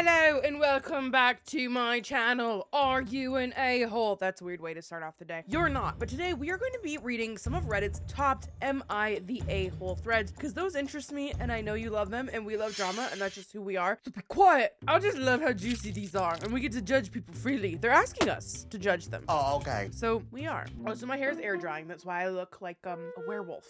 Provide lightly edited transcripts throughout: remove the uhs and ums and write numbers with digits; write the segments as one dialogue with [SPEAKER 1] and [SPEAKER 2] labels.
[SPEAKER 1] Hello and welcome back to my channel. Are you an a-hole? That's a weird way to start off the day. You're not, but today we are going to be reading some of Reddit's top Am I the A-hole threads because those interest me and I know you love them and we love drama and that's just who we are. So be quiet. I just love how juicy these are and we get to judge people freely. They're asking us to judge them.
[SPEAKER 2] Oh, okay.
[SPEAKER 1] So we are. Also, my hair is air drying. That's why I look like a werewolf.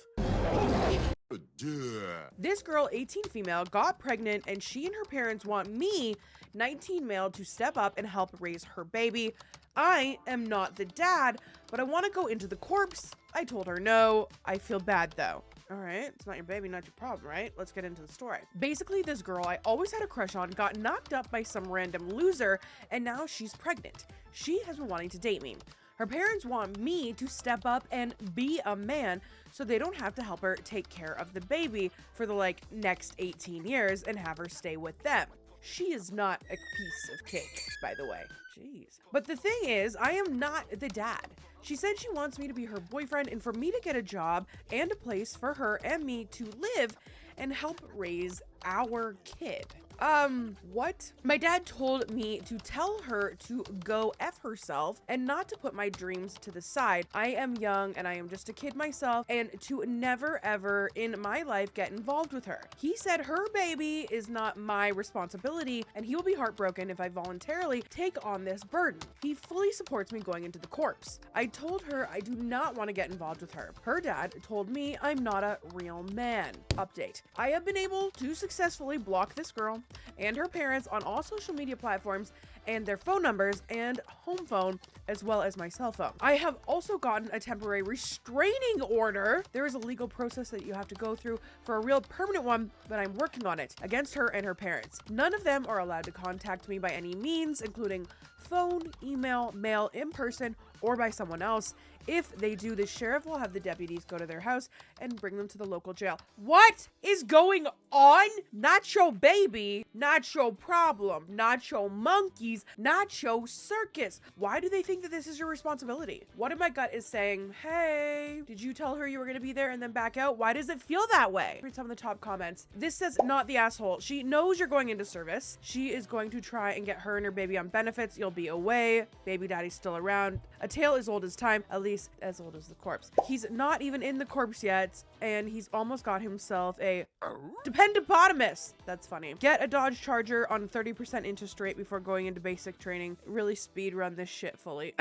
[SPEAKER 1] This girl, 18 female, got pregnant and she and her parents want me, 19 male, to step up and help raise her baby. I am not the dad, but I want to go into the corpse. I told her no. I feel bad though. All right, it's not your baby, not your problem, right? Let's get into the story. Basically, this girl I always had a crush on got knocked up by some random loser, and now she's pregnant. She has been wanting to date me. Her parents want me to step up and be a man so they don't have to help her take care of the baby for the next 18 years and have her stay with them. She is not a piece of cake, by the way. Jeez. But the thing is, I am not the dad. She said she wants me to be her boyfriend and for me to get a job and a place for her and me to live and help raise our kid. What? My dad told me to tell her to go F herself and not to put my dreams to the side. I am young and I am just a kid myself and to never ever in my life get involved with her. He said her baby is not my responsibility and he will be heartbroken if I voluntarily take on this burden. He fully supports me going into the corpse. I told her I do not want to get involved with her. Her dad told me I'm not a real man. Update. I have been able to successfully block this girl and her parents on all social media platforms and their phone numbers and home phone, as well as my cell phone. I have also gotten a temporary restraining order. There is a legal process that you have to go through for a real permanent one, but I'm working on it against her and her parents. None of them are allowed to contact me by any means, including phone, email, mail, in person, or by someone else. If they do, the sheriff will have the deputies go to their house and bring them to the local jail. What is going on? Not your baby, not your problem, not your monkeys, not your circus. Why do they think that this is your responsibility? What if my gut is saying, hey, did you tell her you were going to be there and then back out? Why does it feel that way? Read some of the top comments. This says, not the asshole. She knows you're going into service. She is going to try and get her and her baby on benefits. You'll be away. Baby daddy's still around. A tale as old as time, at least as old as the corpse. He's not even in the corpse yet, and he's almost got himself a dependopotamus. That's funny. Get a Dodge Charger on 30% interest rate before going into basic training. Really speed run this shit fully.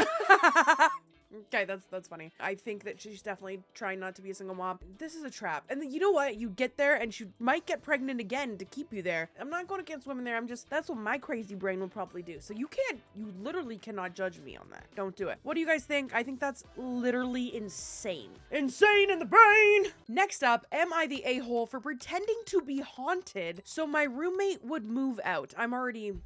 [SPEAKER 1] Okay, that's funny. I think that she's definitely trying not to be a single mom. This is a trap. And then, you know what? You get there and she might get pregnant again to keep you there. I'm not going against women there. That's what my crazy brain would probably do. So you literally cannot judge me on that. Don't do it. What do you guys think? I think that's literally insane. Insane in the brain! Next up, am I the a-hole for pretending to be haunted so my roommate would move out? I'm already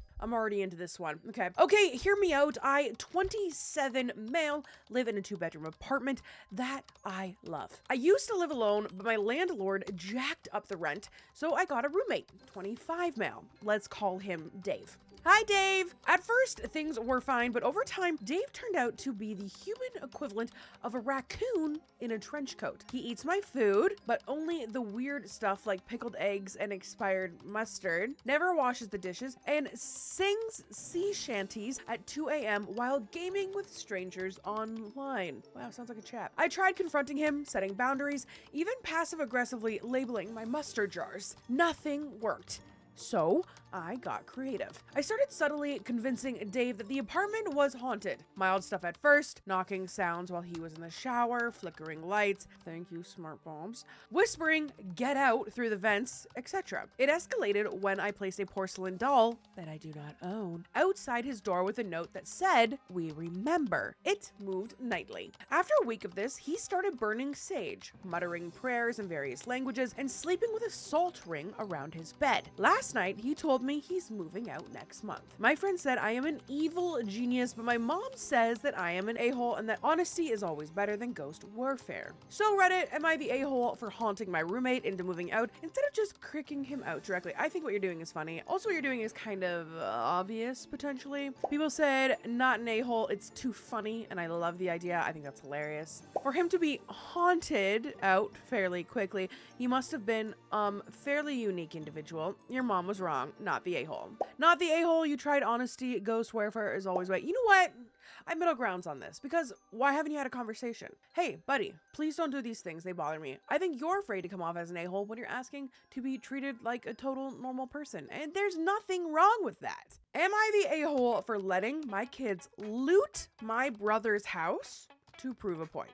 [SPEAKER 1] into this one. Okay, hear me out. I, 27 male, live in a 2-bedroom apartment that I love. I used to live alone, but my landlord jacked up the rent, so I got a roommate, 25 male. Let's call him Dave. Hi, Dave. At first, things were fine, but over time, Dave turned out to be the human equivalent of a raccoon in a trench coat. He eats my food, but only the weird stuff like pickled eggs and expired mustard, never washes the dishes, and sings sea shanties at 2 a.m. while gaming with strangers online. Wow, sounds like a chap. I tried confronting him, setting boundaries, even passive-aggressively labeling my mustard jars. Nothing worked. So I got creative. I started subtly convincing Dave that the apartment was haunted. Mild stuff at first, knocking sounds while he was in the shower, flickering lights, thank you smart bulbs, whispering, get out through the vents, etc. It escalated when I placed a porcelain doll that I do not own outside his door with a note that said, we remember. It moved nightly. After a week of this, he started burning sage, muttering prayers in various languages, and sleeping with a salt ring around his bed. Last night, he told me he's moving out next month. My friend said I am an evil genius, but my mom says that I am an a-hole and that honesty is always better than ghost warfare. So Reddit, am I the a-hole for haunting my roommate into moving out instead of just kicking him out directly? I think what you're doing is funny. Also, what you're doing is kind of obvious, potentially. People said, not an a-hole, it's too funny, and I love the idea. I think that's hilarious. For him to be haunted out fairly quickly, he must have been fairly unique individual. Your mom was wrong. not the a-hole. Not the a-hole. You tried honesty. Go swear for is always right. You know what? I'm middle grounds on this because why haven't you had a conversation? Hey, buddy, please don't do these things. They bother me. I think you're afraid to come off as an a-hole when you're asking to be treated like a total normal person. And there's nothing wrong with that. Am I the a-hole for letting my kids loot my brother's house to prove a point?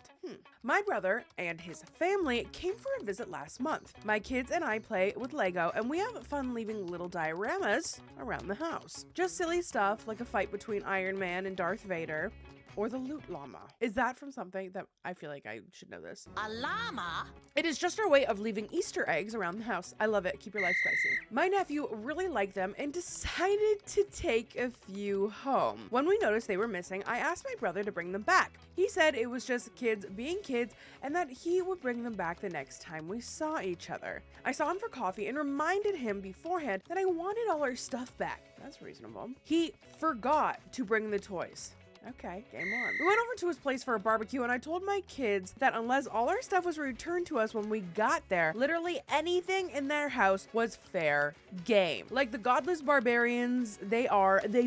[SPEAKER 1] My brother and his family came for a visit last month. My kids and I play with Lego and we have fun leaving little dioramas around the house. Just silly stuff like a fight between Iron Man and Darth Vader, or the loot llama. Is that from something that I feel like I should know this?
[SPEAKER 2] A llama?
[SPEAKER 1] It is just our way of leaving Easter eggs around the house. I love it. Keep your life spicy. My nephew really liked them and decided to take a few home. When we noticed they were missing, I asked my brother to bring them back. He said it was just kids being kids and that he would bring them back the next time we saw each other. I saw him for coffee and reminded him beforehand that I wanted all our stuff back. That's reasonable. He forgot to bring the toys. Okay, game on. We went over to his place for a barbecue and I told my kids that unless all our stuff was returned to us when we got there, literally anything in their house was fair game. Like the godless barbarians they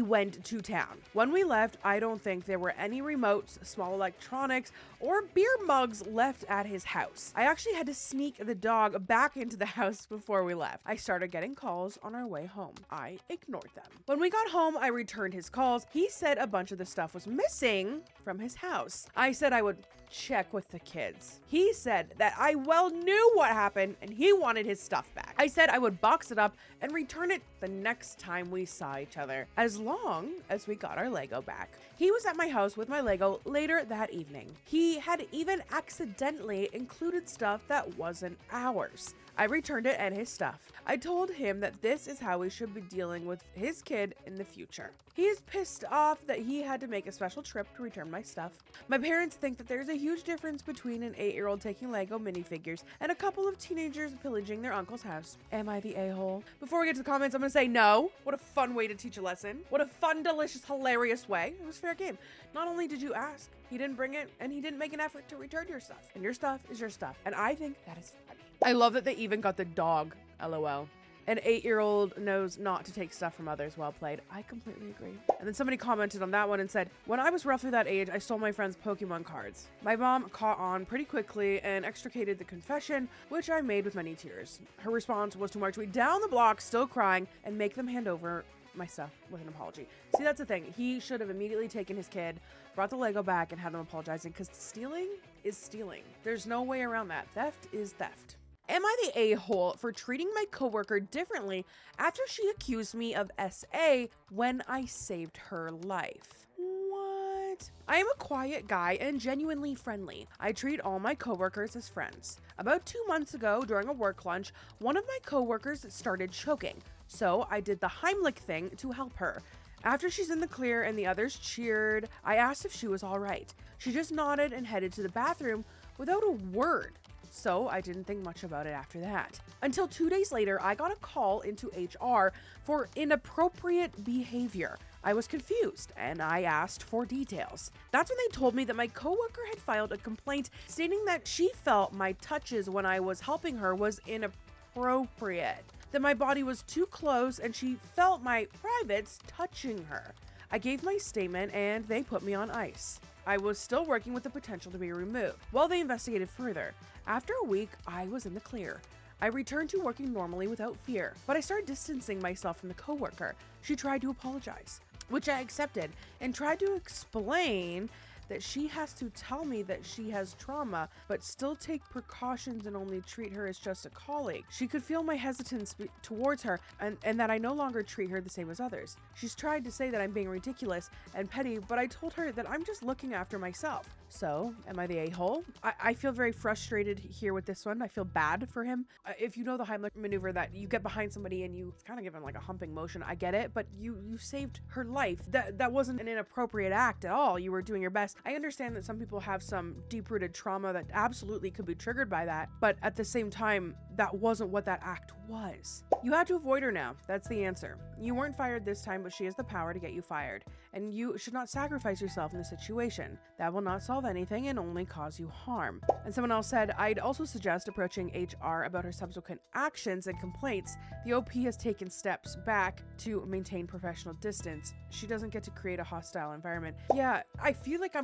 [SPEAKER 1] went to town. When we left, I don't think there were any remotes, small electronics, or beer mugs left at his house. I actually had to sneak the dog back into the house before we left. I started getting calls on our way home. I ignored them. When we got home, I returned his calls. He said a bunch of the stuff was missing from his house. I said I would check with the kids. He said that I well knew what happened and he wanted his stuff back. I said I would box it up and return it the next time we saw each other, as long as we got our Lego back. He was at my house with my Lego later that evening. He had even accidentally included stuff that wasn't ours. I returned it and his stuff. I told him that this is how we should be dealing with his kid in the future. He is pissed off that he had to make a special trip to return my stuff. My parents think that there's a huge difference between an 8-year-old taking Lego minifigures and a couple of teenagers pillaging their uncle's house. Am I the a-hole? Before we get to the comments, I'm gonna say no. What a fun way to teach a lesson. What a fun, delicious, hilarious way. It was fair game. Not only did you ask, he didn't bring it and he didn't make an effort to return your stuff. And your stuff is your stuff. And I think that is funny. I love that they even got the dog, LOL. An 8-year-old knows not to take stuff from others. Well played. I completely agree. And then somebody commented on that one and said, when I was roughly that age, I stole my friend's Pokemon cards. My mom caught on pretty quickly and extricated the confession, which I made with many tears. Her response was to march me down the block, still crying, and make them hand over my stuff with an apology. See, that's the thing. He should have immediately taken his kid, brought the Lego back, and had them apologizing, because stealing is stealing. There's no way around that. Theft is theft. Am I the a-hole for treating my coworker differently after she accused me of SA when I saved her life? What? I am a quiet guy and genuinely friendly. I treat all my coworkers as friends. About 2 months ago, during a work lunch, one of my coworkers started choking. So I did the Heimlich thing to help her. After she's in the clear and the others cheered, I asked if she was all right. She just nodded and headed to the bathroom without a word. So I didn't think much about it after that. Until 2 days later, I got a call into HR for inappropriate behavior. I was confused and I asked for details. That's when they told me that my coworker had filed a complaint stating that she felt my touches when I was helping her was inappropriate, that my body was too close and she felt my privates touching her. I gave my statement and they put me on ice. I was still working with the potential to be removed while they investigated further. After a week, I was in the clear. I returned to working normally without fear, but I started distancing myself from the coworker. She tried to apologize, which I accepted, and tried to explain that she has to tell me that she has trauma, but still take precautions and only treat her as just a colleague. She could feel my hesitance towards her and that I no longer treat her the same as others. She's tried to say that I'm being ridiculous and petty, but I told her that I'm just looking after myself. So, am I the a-hole? I feel very frustrated here with this one. I feel bad for him. If you know the Heimlich maneuver that you get behind somebody and you kind of give him like a humping motion, I get it, but you saved her life. That wasn't an inappropriate act at all. You were doing your best. I understand that some people have some deep-rooted trauma that absolutely could be triggered by that, but at the same time, that wasn't what that act was. You had to avoid her now. That's the answer. You weren't fired this time, but she has the power to get you fired. And you should not sacrifice yourself in this situation. That will not solve anything and only cause you harm. And someone else said, I'd also suggest approaching HR about her subsequent actions and complaints. The OP has taken steps back to maintain professional distance. She doesn't get to create a hostile environment. Yeah, I feel like I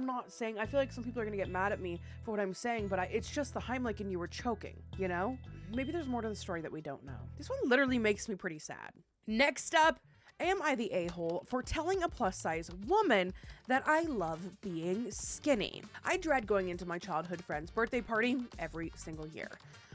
[SPEAKER 1] feel like some people are gonna get mad at me for what I'm saying, but it's just the Heimlich and you were choking, you know? Maybe there's more to the story that we don't know. This one literally makes me pretty sad. Next up, am I the a-hole for telling a plus-size woman that I love being skinny? I dread going into my childhood friend's birthday party every single year.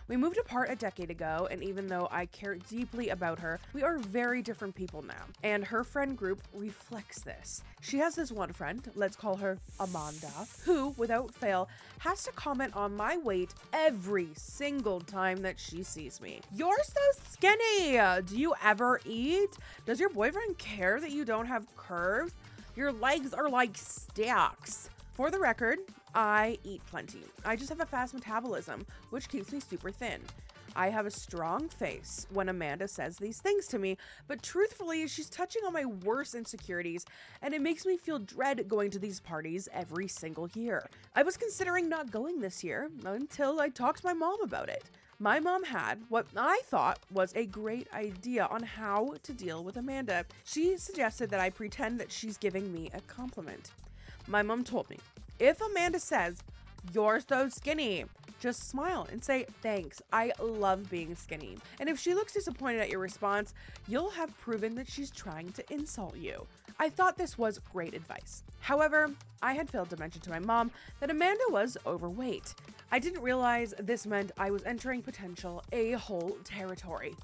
[SPEAKER 1] We moved apart a decade ago, and even though I care deeply about her, we are very different people now. And her friend group reflects this. She has this one friend, let's call her Amanda, who, without fail, has to comment on my weight every single time that she sees me. You're so skinny! Do you ever eat? Does your boyfriend care that you don't have curves? Your legs are like sticks. For the record, I eat plenty. I just have a fast metabolism, which keeps me super thin. I have a strong face when Amanda says these things to me, but truthfully, she's touching on my worst insecurities, and it makes me feel dread going to these parties every single year. I was considering not going this year until I talked to my mom about it. My mom had what I thought was a great idea on how to deal with Amanda. She suggested that I pretend that she's giving me a compliment. My mom told me, if Amanda says, "You're so skinny," just smile and say, "Thanks, I love being skinny." And if she looks disappointed at your response, you'll have proven that she's trying to insult you. I thought this was great advice. However, I had failed to mention to my mom that Amanda was overweight. I didn't realize this meant I was entering potential a-hole territory.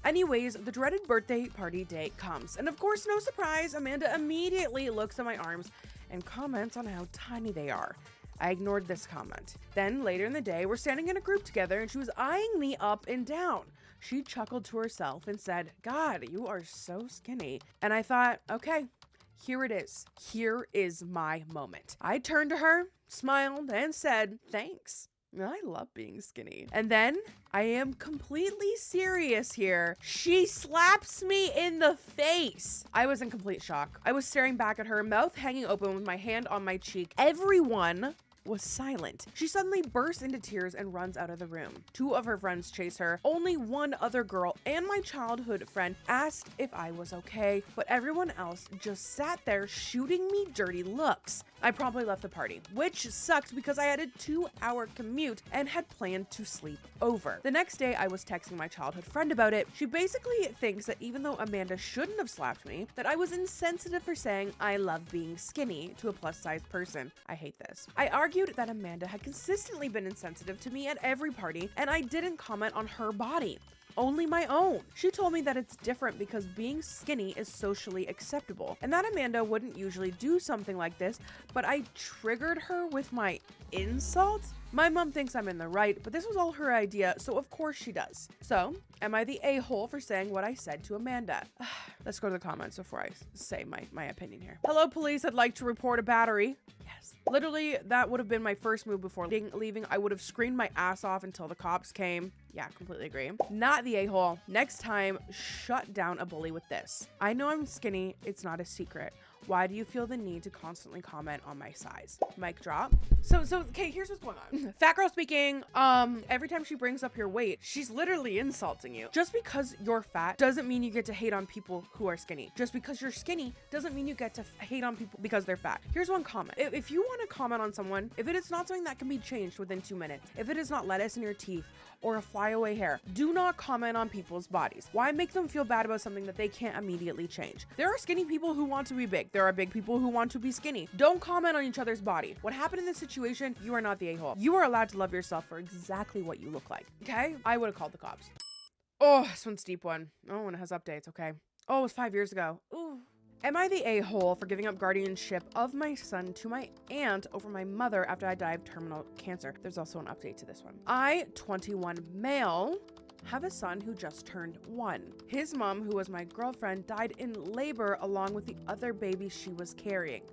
[SPEAKER 1] Anyways, the dreaded birthday party day comes. And of course, no surprise, Amanda immediately looks at my arms and comments on how tiny they are. I ignored this comment. Then later in the day, we're standing in a group together and she was eyeing me up and down. She chuckled to herself and said, "God, you are so skinny." And I thought, okay, here it is. Here is my moment. I turned to her, smiled, and said, "Thanks. I love being skinny." And then, I am completely serious here, she slaps me in the face. I was in complete shock. I was staring back at her, mouth hanging open with my hand on my cheek. Everyone was silent. She suddenly bursts into tears and runs out of the room. Two of her friends chase her. Only one other girl and my childhood friend asked if I was okay, but everyone else just sat there shooting me dirty looks. I promptly left the party, which sucked because I had a 2-hour commute and had planned to sleep over. The next day, I was texting my childhood friend about it. She basically thinks that even though Amanda shouldn't have slapped me, that I was insensitive for saying I love being skinny to a plus-size person. I hate this. I argued that Amanda had consistently been insensitive to me at every party, and I didn't comment on her body. Only my own. She told me that it's different because being skinny is socially acceptable, and that Amanda wouldn't usually do something like this, but I triggered her with my insult? My mom thinks I'm in the right, but this was all her idea, so of course she does. So, am I the a-hole for saying what I said to Amanda? Let's go to the comments before I say my opinion here. Hello, police. I'd like to report a battery. Yes. Literally, that would have been my first move before leaving. I would have screamed my ass off until the cops came. Yeah, completely agree. Not the a-hole. Next time, shut down a bully with this. I know I'm skinny. It's not a secret. Why do you feel the need to constantly comment on my size? Mic drop. So, okay, here's what's going on. Fat girl speaking. Every time she brings up your weight, she's literally insulting you. Just because you're fat doesn't mean you get to hate on people who are skinny. Just because you're skinny doesn't mean you get to hate on people because they're fat. Here's one comment. If you want to comment on someone, if it is not something that can be changed within 2 minutes, if it is not lettuce in your teeth or a flyaway hair, do not comment on people's bodies. Why make them feel bad about something that they can't immediately change? There are skinny people who want to be big. There are big people who want to be skinny. Don't comment on each other's body. What happened in this situation, you are not the a-hole. You are allowed to love yourself for exactly what you look like, okay? I would have called the cops. Oh, this one's a deep one. Oh, and it has updates, okay. Oh, it was 5 years ago. Ooh. Am I the a-hole for giving up guardianship of my son to my aunt over my mother after I died of terminal cancer? There's also an update to this one. I, 21 male, have a son who just turned 1. His mom, who was my girlfriend, died in labor along with the other baby she was carrying.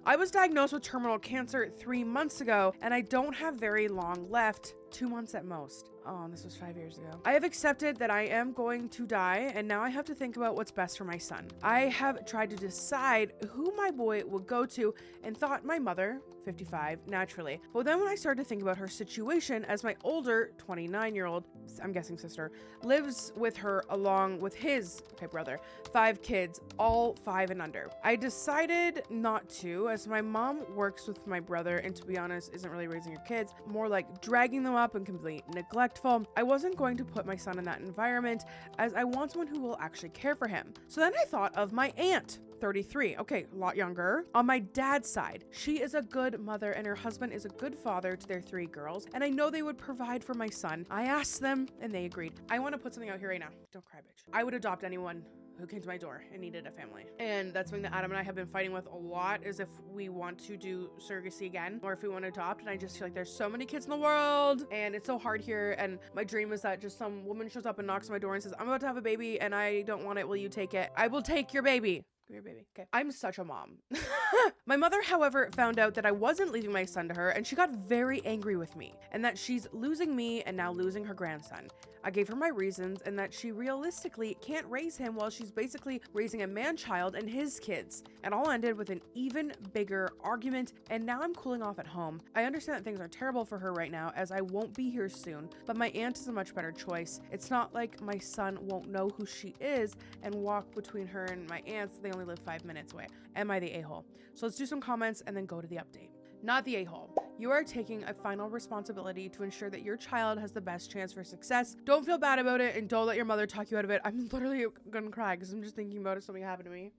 [SPEAKER 1] I was diagnosed with terminal cancer 3 months ago, and I don't have very long left. 2 months at most. Oh, and this was 5 years ago. I have accepted that I am going to die, and now I have to think about what's best for my son. I have tried to decide who my boy would go to and thought my mother, 55, naturally. But then when I started to think about her situation, as my older 29-year-old, I'm guessing sister, lives with her along with his, brother, 5 kids, all 5 and under. I decided not to, as my mom works with my brother and, to be honest, isn't really raising her kids, more like dragging them up and completely neglectful. I wasn't going to put my son in that environment, as I want someone who will actually care for him. So then I thought of my aunt, 33. Okay, a lot younger. On my dad's side, she is a good mother and her husband is a good father to their 3 girls, and I know they would provide for my son. I asked them and they agreed. I want to put something out here right now. Don't cry, bitch. I would adopt anyone who came to my door and needed a family. And that's something that Adam and I have been fighting with a lot, is if we want to do surrogacy again or if we want to adopt. And I just feel like there's so many kids in the world and it's so hard here. And my dream is that just some woman shows up and knocks on my door and says, I'm about to have a baby and I don't want it. Will you take it? I will take your baby. Give your baby. Okay. I'm such a mom. My mother, however, found out that I wasn't leaving my son to her, and she got very angry with me, and that she's losing me and now losing her grandson. I gave her my reasons, and that she realistically can't raise him while she's basically raising a man-child and his kids. It all ended with an even bigger argument, and now I'm cooling off at home. I understand that things are terrible for her right now, as I won't be here soon, but my aunt is a much better choice. It's not like my son won't know who she is and walk between her and my aunts. They only live 5 minutes away. Am I the a-hole? So let's do some comments and then go to the update. Not the a-hole. You are taking a final responsibility to ensure that your child has the best chance for success. Don't feel bad about it and don't let your mother talk you out of it. I'm literally gonna cry because I'm just thinking about if something happened to me.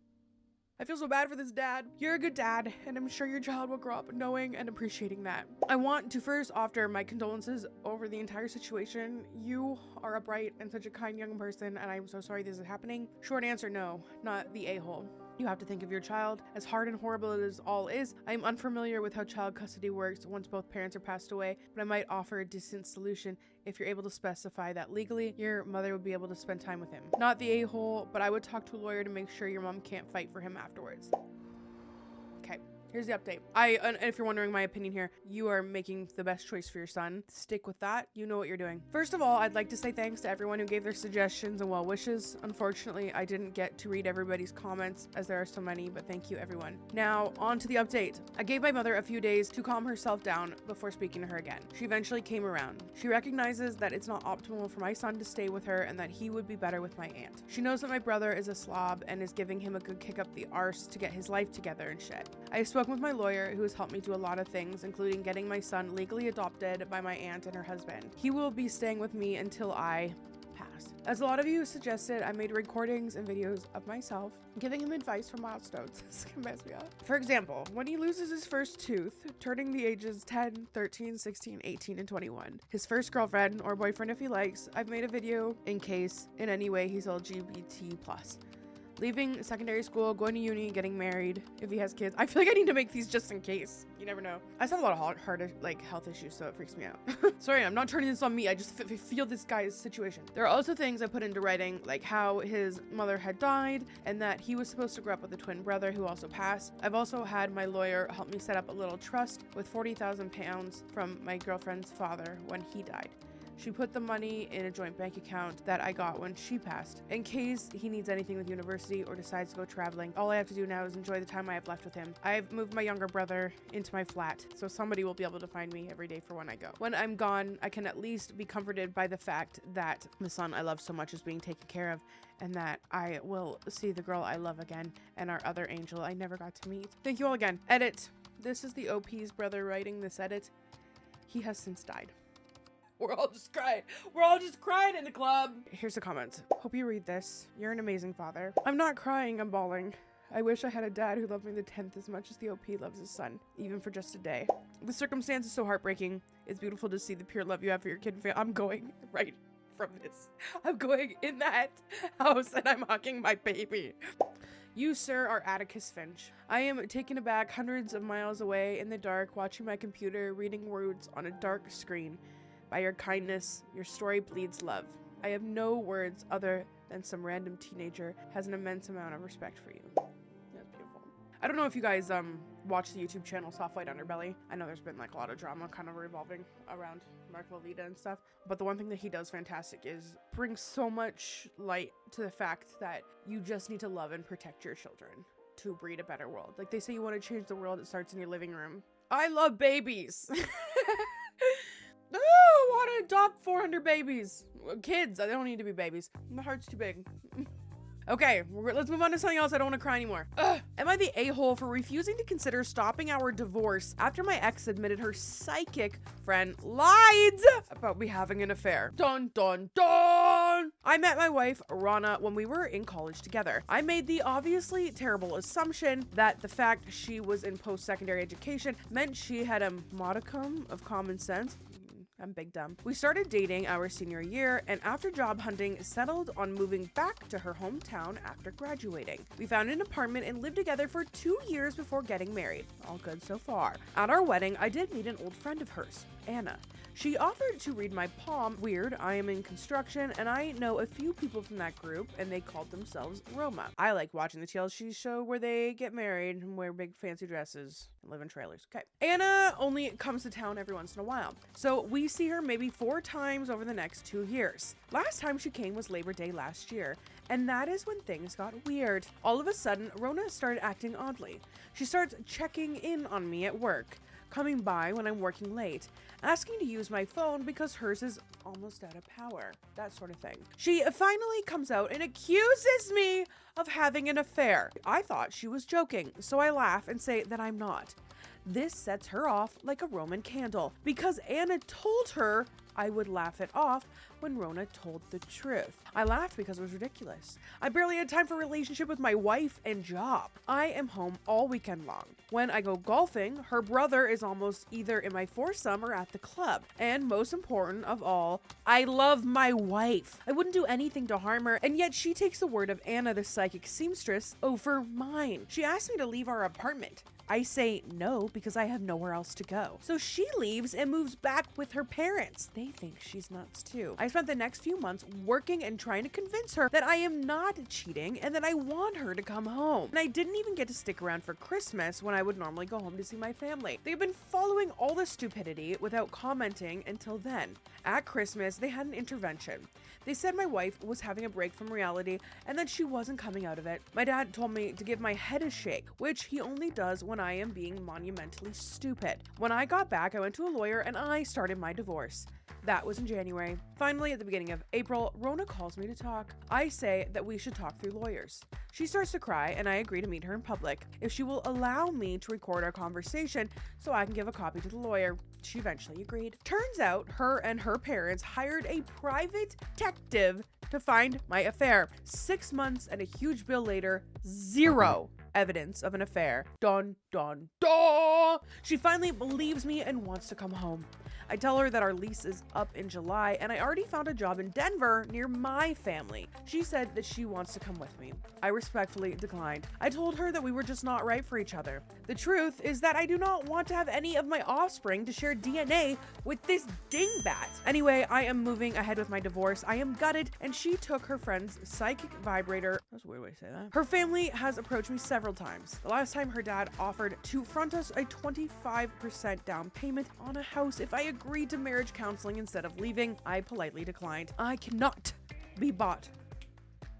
[SPEAKER 1] I feel so bad for this dad. You're a good dad, and I'm sure your child will grow up knowing and appreciating that. I want to first offer my condolences over the entire situation. You are a bright and such a kind young person, and I'm so sorry this is happening. Short answer, no, not the a-hole. You have to think of your child. As hard and horrible as all is, I am unfamiliar with how child custody works once both parents are passed away, but I might offer a decent solution. If you're able to specify that legally, your mother would be able to spend time with him. Not the a-hole, but I would talk to a lawyer to make sure your mom can't fight for him afterwards. Okay. Here's the update. And if you're wondering my opinion here, you are making the best choice for your son. Stick with that. You know what you're doing. First of all, I'd like to say thanks to everyone who gave their suggestions and well wishes. Unfortunately, I didn't get to read everybody's comments as there are so many, but thank you everyone. Now, on to the update. I gave my mother a few days to calm herself down before speaking to her again. She eventually came around. She recognizes that it's not optimal for my son to stay with her and that he would be better with my aunt. She knows that my brother is a slob and is giving him a good kick up the arse to get his life together and shit. I spoke with my lawyer, who has helped me do a lot of things, including getting my son legally adopted by my aunt and her husband. He will be staying with me until I pass. As a lot of you suggested, I made recordings and videos of myself giving him advice for milestones. This can mess me up. For example, when he loses his first tooth, turning the ages 10, 13, 16, 18, and 21. His first girlfriend or boyfriend if he likes. I've made a video in case in any way he's LGBT+. Leaving secondary school, going to uni, getting married, if he has kids. I feel like I need to make these just in case. You never know. I just have a lot of hard health issues, so it freaks me out. Sorry, I'm not turning this on me. I just feel this guy's situation. There are also things I put into writing, like how his mother had died and that he was supposed to grow up with a twin brother who also passed. I've also had my lawyer help me set up a little trust with £40,000 from my girlfriend's father when he died. She put the money in a joint bank account that I got when she passed. In case he needs anything with university or decides to go traveling, all I have to do now is enjoy the time I have left with him. I've moved my younger brother into my flat, so somebody will be able to find me every day for when I go. When I'm gone, I can at least be comforted by the fact that the son I love so much is being taken care of, and that I will see the girl I love again and our other angel I never got to meet. Thank you all again. Edit. This is the OP's brother writing this edit. He has since died. We're all just crying. We're all just crying in the club. Here's the comments. Hope you read this. You're an amazing father. I'm not crying, I'm bawling. I wish I had a dad who loved me the 10th as much as the OP loves his son, even for just a day. The circumstance is so heartbreaking. It's beautiful to see the pure love you have for your kid and family. I'm going right from this. I'm going in that house and I'm hugging my baby. You, sir, are Atticus Finch. I am taken aback hundreds of miles away in the dark, watching my computer, reading words on a dark screen. By your kindness, your story bleeds love. I have no words other than some random teenager has an immense amount of respect for you. That's beautiful. I don't know if you guys watch the YouTube channel Soft White Underbelly. I know there's been like a lot of drama kind of revolving around Mark Lolita and stuff, but the one thing that he does fantastic is bring so much light to the fact that you just need to love and protect your children to breed a better world. Like they say, you want to change the world, it starts in your living room. I love babies. Oh, I want to adopt 400 babies. Kids, they don't need to be babies. My heart's too big. Okay, let's move on to something else. I don't want to cry anymore. Ugh. Am I the a-hole for refusing to consider stopping our divorce after my ex admitted her psychic friend lied about me having an affair? Dun, dun, dun! I met my wife, Rana, when we were in college together. I made the obviously terrible assumption that the fact she was in post-secondary education meant she had a modicum of common sense. I'm big dumb. We started dating our senior year, and after job hunting, settled on moving back to her hometown after graduating. We found an apartment and lived together for 2 years before getting married. All good so far. At our wedding, I did meet an old friend of hers, Anna. She offered to read my palm. Weird, I am in construction, and I know a few people from that group, and they called themselves Roma. I like watching the TLC show where they get married and wear big fancy dresses and live in trailers. Okay. Anna only comes to town every once in a while, so we see her maybe 4 times over the next 2 years. Last time she came was Labor Day last year, and that is when things got weird. All of a sudden, Rona started acting oddly. She starts checking in on me at work, coming by when I'm working late, asking to use my phone because hers is almost out of power, that sort of thing. She finally comes out and accuses me of having an affair. I thought she was joking, so I laugh and say that I'm not. This sets her off like a Roman candle because Anna told her I would laugh it off when Rona told the truth. I laughed because it was ridiculous. I barely had time for a relationship with my wife and job. I am home all weekend long. When I go golfing, her brother is almost either in my foursome or at the club. And most important of all, I love my wife. I wouldn't do anything to harm her, and yet she takes the word of Anna, the psychic seamstress, over mine. She asked me to leave our apartment. I say no because I have nowhere else to go. So she leaves and moves back with her parents. They think she's nuts too. I spent the next few months working and trying to convince her that I am not cheating and that I want her to come home. And I didn't even get to stick around for Christmas when I would normally go home to see my family. They've been following all the stupidity without commenting until then. At Christmas, they had an intervention. They said my wife was having a break from reality and that she wasn't coming out of it. My dad told me to give my head a shake, which he only does when I am being monumentally stupid. When I got back, I went to a lawyer and I started my divorce. That was in January. Finally, at the beginning of April, Rona calls me to talk. I say that we should talk through lawyers. She starts to cry and I agree to meet her in public if she will allow me to record our conversation so I can give a copy to the lawyer. She eventually agreed. Turns out her and her parents hired a private detective to find my affair. 6 months and a huge bill later, zero evidence of an affair. Dun, dun, dun! She finally believes me and wants to come home. I tell her that our lease is up in July and I already found a job in Denver near my family. She said that she wants to come with me. I respectfully declined. I told her that we were just not right for each other. The truth is that I do not want to have any of my offspring to share DNA with this dingbat. Anyway, I am moving ahead with my divorce. I am gutted, and she took her friend's psychic vibrator. That's a weird way to say that. Her family has approached me several times. The last time her dad offered to front us a 25% down payment on a house if I agreed to marriage counseling instead of leaving. I politely declined. I cannot be bought.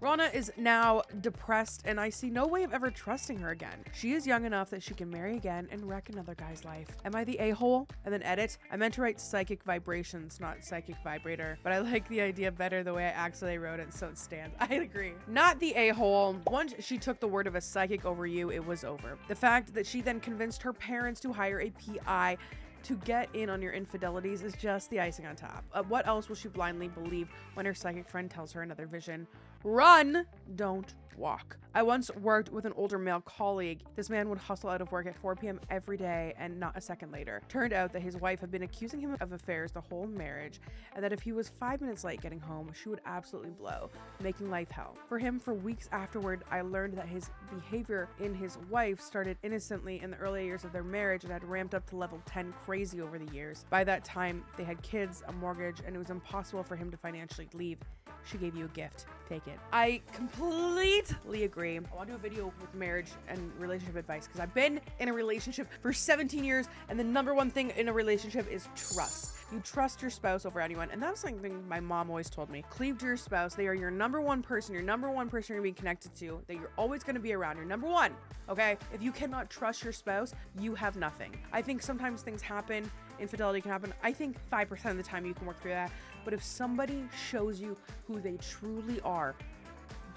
[SPEAKER 1] Rana is now depressed and I see no way of ever trusting her again. She is young enough that she can marry again and wreck another guy's life. Am I the a-hole? And then edit. I meant to write psychic vibrations, not psychic vibrator, but I like the idea better the way I actually wrote it, so it stands. I agree. Not the a-hole. Once she took the word of a psychic over you, it was over. The fact that she then convinced her parents to hire a PI to get in on your infidelities is just the icing on top. What else will she blindly believe when her psychic friend tells her another vision? Run, don't walk. I once worked with an older male colleague. This man would hustle out of work at 4 p.m. every day and not a second later. Turned out that his wife had been accusing him of affairs the whole marriage, and that if he was 5 minutes late getting home, she would absolutely blow, making life hell. For him, for weeks afterward, I learned that his behavior in his wife started innocently in the early years of their marriage and had ramped up to level 10 crazy over the years. By that time, they had kids, a mortgage, and it was impossible for him to financially leave. She gave you a gift. take it. I completely agree. I want to do a video with marriage and relationship advice because I've been in a relationship for 17 years, and the number one thing in a relationship is trust. You trust your spouse over anyone, and that's something my mom always told me. Cleave to your spouse. They are your number one person you're going to be connected to, that you're always going to be around. You're number one, okay? If you cannot trust your spouse, you have nothing. I think sometimes things happen, infidelity can happen. I think 5% of the time you can work through that, but if somebody shows you who they truly are,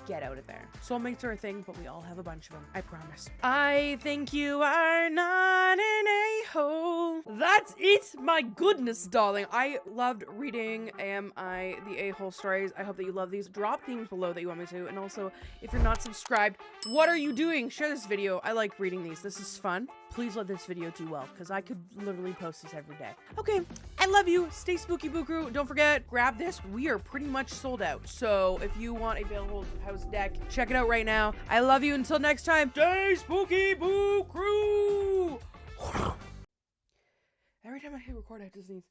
[SPEAKER 1] get out of there. Soulmates are a thing, but we all have a bunch of them. I promise. I think you are not an a-hole. That's it. My goodness, darling. I loved reading the a-hole stories. I hope that you love these. Drop themes below that you want me to. And also, if you're not subscribed, what are you doing? Share this video. I like reading these. This is fun. Please let this video do well, because I could literally post this every day. Okay, I love you. Stay spooky, boo crew. Don't forget, grab this. We are pretty much sold out. So if you want a Veiled House deck, check it out right now. I love you. Until next time, stay spooky, boo crew. Every time I hit record, I have to sneeze.